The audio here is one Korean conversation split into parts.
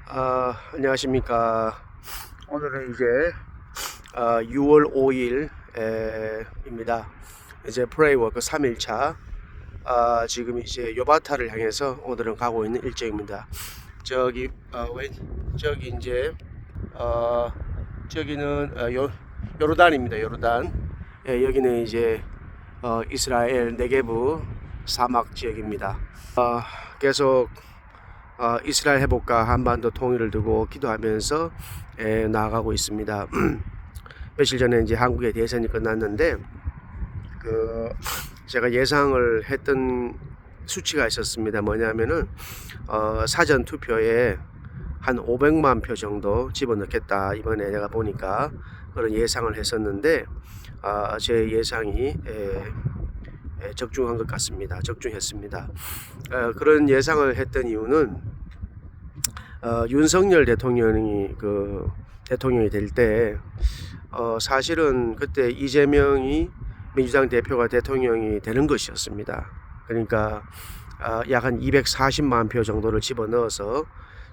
안녕하십니까. 오늘은 이제 6월 5일 입니다. 이제 프레이워크 3일차 지금 이제 요바타를 향해서 오늘은 가고 있는 일정입니다. 저기 저기 이제 저기는 요르단입니다. 요르단. 여기는 이제 이스라엘 네게브 사막 지역입니다. 계속 이스라엘 회복과 한반도 통일을 두고 기도하면서 나아가고 있습니다. 며칠 전에 이제 한국의 대선이 끝났는데 제가 예상을 했던 수치가 있었습니다. 뭐냐면은 사전 투표에 한 500만 표 정도 집어넣겠다. 이번에 내가 보니까 그런 예상을 했었는데 제 예상이 적중한 것 같습니다. 적중했습니다. 그런 예상을 했던 이유는 윤석열 대통령이 대통령이 될 때 사실은 그때 이재명이 민주당 대표가 대통령이 되는 것이었습니다. 그러니까 약 한 240만 표 정도를 집어넣어서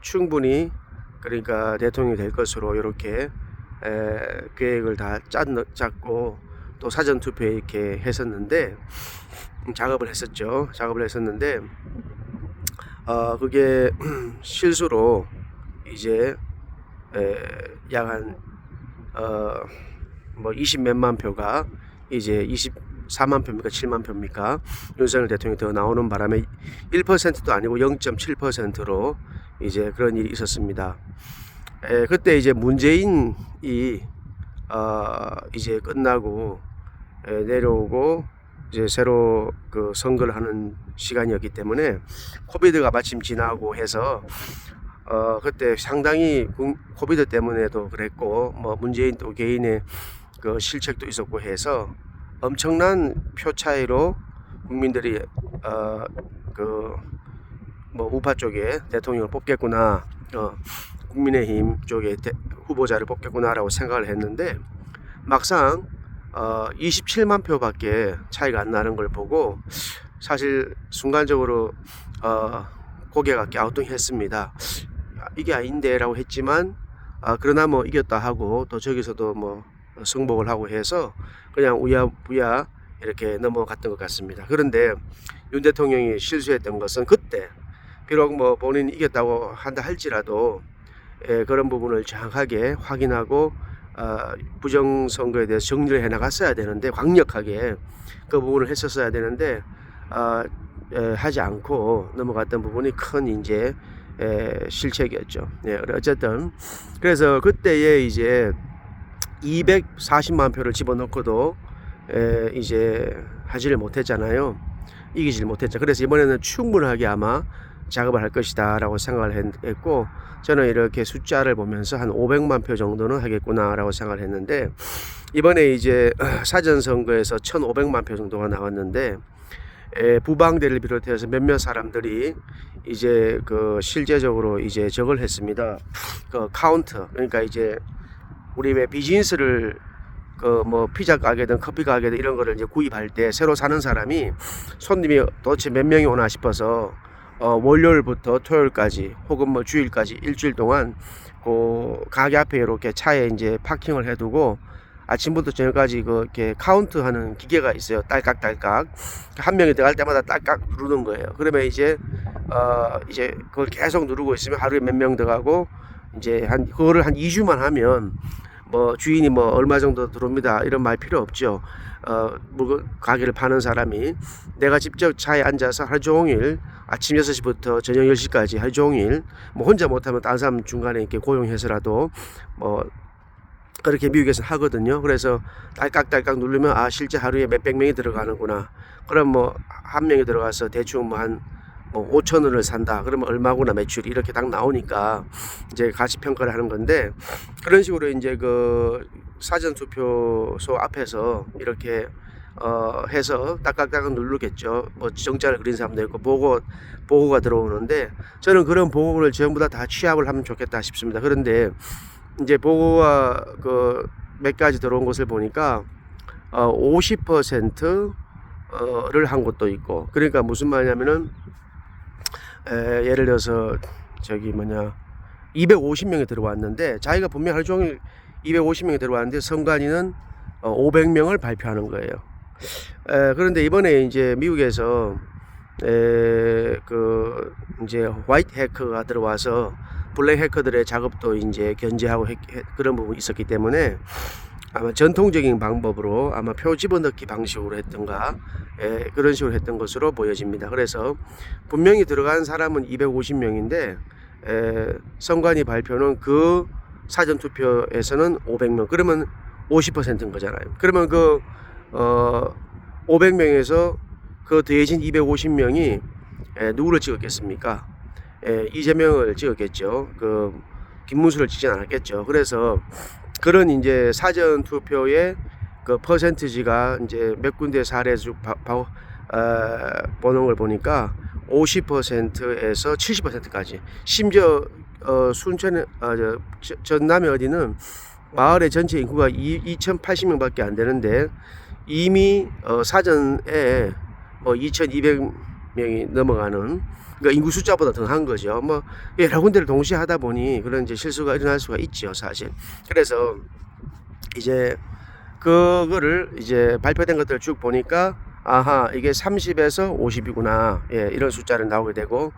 충분히 그러니까 대통령이 될 것으로 이렇게 계획을 다 짰고 또 사전 투표에 이렇게 했었는데 작업을 했었는데 그게 실수로 이제 약 한 20몇만 표가 이제 24만 표입니까 7만 표입니까 윤석열 대통령이 더 나오는 바람에 1%도 아니고 0.7%로 이제 그런 일이 있었습니다. 그때 이제 문재인이 이제 끝나고 내려오고 이제 새로 선거를 하는 시간이었기 때문에 코비드가 마침 지나고 해서 그때 상당히 코비드 때문에도 그랬고 뭐 문재인 또 개인의 실책도 있었고 해서 엄청난 표 차이로 국민들이 뭐 우파 쪽에 대통령을 뽑겠구나, 국민의힘 쪽에 후보자를 뽑겠구나라고 생각을 했는데 막상 27만 표밖에 차이가 안 나는 걸 보고 사실 순간적으로 고개가 갸우뚱했습니다. 이게 아닌데 라고 했지만 그러나 뭐 이겼다 하고 또 저기서도 뭐 승복을 하고 해서 그냥 우야부야 이렇게 넘어갔던 것 같습니다. 그런데 윤 대통령이 실수했던 것은 그때 비록 뭐 본인이 이겼다고 한다 할지라도 그런 부분을 정확하게 확인하고 부정선거에 대해서 정리를 해 나갔어야 되는데 강력하게 그 부분을 했었어야 되는데 하지 않고 넘어갔던 부분이 큰 이제 실책이었죠. 어쨌든 그래서 그때에 이제 240만 표를 집어넣고도 이제 하지를 못했잖아요. 이기질 못했죠. 그래서 이번에는 충분하게 아마 작업을 할 것이다 라고 생각을 했고 저는 이렇게 숫자를 보면서 한 500만 표 정도는 하겠구나 라고 생각을 했는데 이번에 이제 사전선거에서 1500만 표 정도가 나왔는데 부방대를 비롯해서 몇몇 사람들이 이제 실제적으로 이제 저걸 했습니다. 카운트, 그러니까 이제 우리 왜 비즈니스를 뭐 피자 가게든 커피 가게든 이런 거를 이제 구입할 때 새로 사는 사람이 손님이 도대체 몇 명이 오나 싶어서 월요일부터 토요일까지 혹은 뭐 주일까지 일주일 동안 가게 앞에 이렇게 차에 이제 파킹을 해두고 아침부터 저녁까지 이렇게 카운트하는 기계가 있어요. 딸깍딸깍 한 명이 들어갈 때마다 딸깍 누르는 거예요. 그러면 이제 그걸 계속 누르고 있으면 하루에 몇 명 들어가고 이제 그거를 한 2주만 하면 뭐 주인이 뭐 얼마 정도 들어옵니다 이런 말 필요 없죠. 물건 가게를 파는 사람이 내가 직접 차에 앉아서 하루 종일 아침 6시부터 저녁 10시까지 하루 종일 뭐 혼자 못하면 다른 사람 중간에 이렇게 고용해서라도 뭐 그렇게 미국에서 하거든요. 그래서 딸깍딸깍 누르면 실제 하루에 몇백 명이 들어가는구나. 그럼 뭐 한 명이 들어가서 대충 뭐 한 5,000원을 산다. 그러면 얼마구나 매출이 이렇게 딱 나오니까 이제 가치 평가를 하는 건데 그런 식으로 이제 사전 투표소 앞에서 이렇게 해서 딱딱딱 누르겠죠. 뭐 정자를 그린 사람도 있고 보고가 들어오는데 저는 그런 보고를 전부 다 취합을 하면 좋겠다 싶습니다. 그런데 이제 보고가 몇 가지 들어온 것을 보니까 50%를 한 것도 있고 그러니까 무슨 말이냐면은 예를 들어서 250명이 들어왔는데 자기가 분명 하루 종일 250명이 들어왔는데 선관위는 500명을 발표하는 거예요. 그런데 이번에 이제 미국에서 그 이제 화이트 해커가 들어와서 블랙 해커들의 작업도 이제 견제하고 그런 부분이 있었기 때문에 아마 전통적인 방법으로 아마 표 집어넣기 방식으로 했던가 그런 식으로 했던 것으로 보여집니다. 그래서 분명히 들어간 사람은 250명인데 선관위 발표는 그 사전투표에서는 500명, 그러면 50%인 거잖아요. 그러면 그 500명에서 그 더해진 250명이 누구를 찍었겠습니까? 이재명을 찍었겠죠. 그 김문수를 찍진 않았겠죠. 그래서 그런 이제 사전 투표의 그 퍼센티지가 이제 몇 군데 사례 보는 걸 보니까 50%에서 70%까지, 심지어 순천 전남의 어디는 마을의 전체 인구가 2,080명밖에 안 되는데 이미 사전에 2,200명이 넘어가는, 그러니까 인구 숫자보다 더 한 거죠. 여러 군데를 동시에 하다 보니 그런 이제 실수가 일어날 수가 있죠, 사실. 그래서 이제 그거를 이제 발표된 것들을 쭉 보니까 아하, 이게 30에서 50이구나. 이런 숫자를 나오게 되고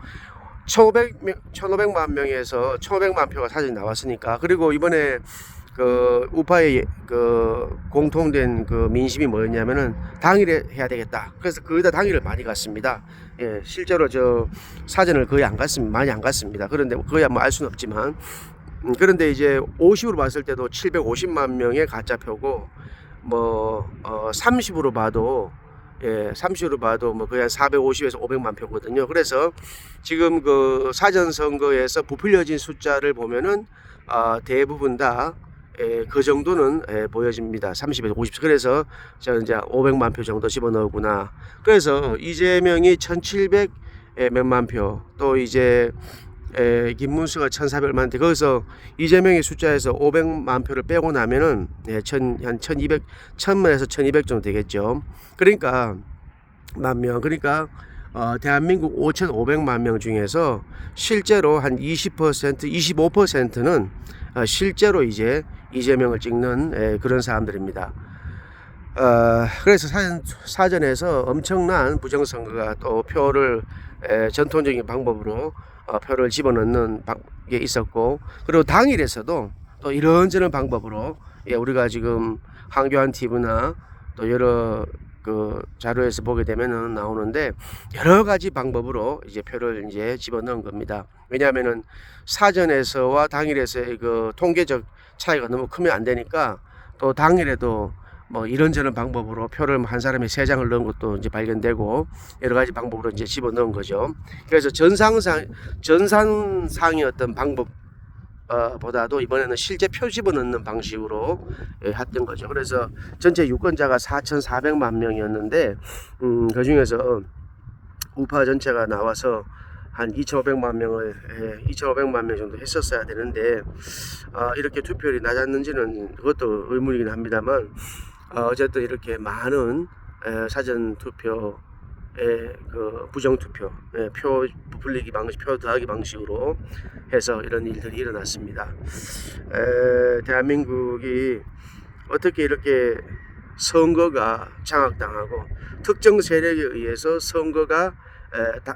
1,500만 명에서 1,500만 표가 사전이 나왔으니까. 그리고 이번에 그 우파의 그 공통된 그 민심이 뭐였냐면은 당일에 해야 되겠다. 그래서 거의 다 당일을 많이 갔습니다. 실제로 저 사전을 거의 안 갔습니다. 많이 안 갔습니다. 그런데 거의 뭐 알 수는 없지만, 그런데 이제 50으로 봤을 때도 750만 명의 가짜 표고 30으로 봐도 30으로 봐도 거의 한 450에서 500만 표거든요. 그래서 지금 그 사전 선거에서 부풀려진 숫자를 보면은 대부분 다 그 정도는 보여집니다. 30에서 50. 그래서 저 이제 500만 표 정도 집어넣구나. 그래서 이재명이 1,700 몇만 표, 또 이제 김문수가 1,400만 표. 거기서 이재명의 숫자에서 500만 표를 빼고 나면은 한 1,200, 1,000만에서 1,200 정도 되겠죠. 그러니까 만 명. 그러니까 대한민국 5,500만 명 중에서 실제로 한 20%, 25%는 실제로 이제 이재명을 찍는 그런 사람들입니다. 그래서 사전에서 엄청난 부정선거가 또 표를 전통적인 방법으로 표를 집어넣는 게 있었고, 그리고 당일에서도 또 이런저런 방법으로 우리가 지금 황교안 TV나 또 여러 그 자료에서 보게 되면은 나오는데 여러 가지 방법으로 이제 표를 이제 집어넣은 겁니다. 왜냐하면은 사전에서와 당일에서의 그 통계적 차이가 너무 크면 안 되니까, 또 당일에도 이런저런 방법으로 표를 한 사람이 3장을 넣은 것도 이제 발견되고 여러 가지 방법으로 이제 집어넣은 거죠. 그래서 전산상의 어떤 방법 보다도 이번에는 실제 표 집어넣는 방식으로 했던 거죠. 그래서 전체 유권자가 4,400만 명이었는데 그 중에서 우파 전체가 나와서 한 2,500만 명 정도 했었어야 되는데 이렇게 투표율이 낮았는지는 그것도 의문이긴 합니다만, 어쨌든 이렇게 많은 사전 투표의 그 부정 투표, 표 부풀리기 방식, 표 더하기 방식으로 해서 이런 일들이 일어났습니다. 대한민국이 어떻게 이렇게 선거가 장악당하고 특정 세력에 의해서 선거가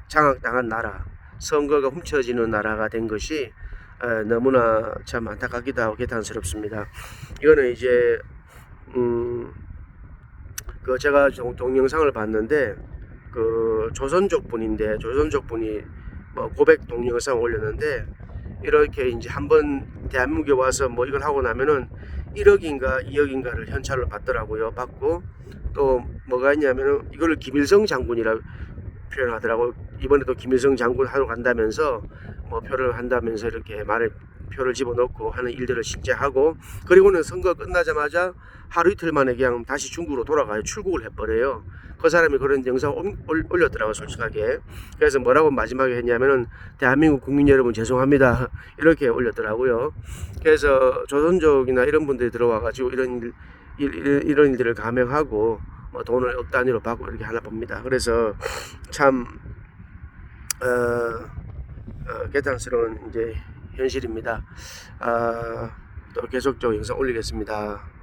장악당한 나라, 선거가 훔쳐지는 나라가 된 것이 너무나 참 안타깝기도 하고 개탄스럽습니다. 이거는 이제 그 제가 동영상을 봤는데 그 조선족 분인데, 조선족 분이 고백 동영상 올렸는데, 이렇게 이제 한번 대한민국에 와서 이걸 하고 나면은 1억인가 2억인가를 현찰로 받더라고요. 받고 또 뭐가 있냐면은 이거를 김일성 장군이라 표현하더라고. 이번에도 김일성 장군 하러 간다면서 표를 한다면서 이렇게 표를 집어넣고 하는 일들을 실제 하고, 그리고는 선거 끝나자마자 하루 이틀 만에 그냥 다시 중국으로 돌아가요. 출국을 해버려요. 그 사람이 그런 영상 올렸더라고, 솔직하게. 그래서 뭐라고 마지막에 했냐면은 대한민국 국민 여러분 죄송합니다 이렇게 올렸더라고요. 그래서 조선족이나 이런 분들이 들어와가지고 이런 일들을 감행하고 돈을 억 단위로 받고 이렇게 하나 봅니다. 그래서 참 개탄스러운 이제 현실입니다. 또 계속적으로 영상 올리겠습니다.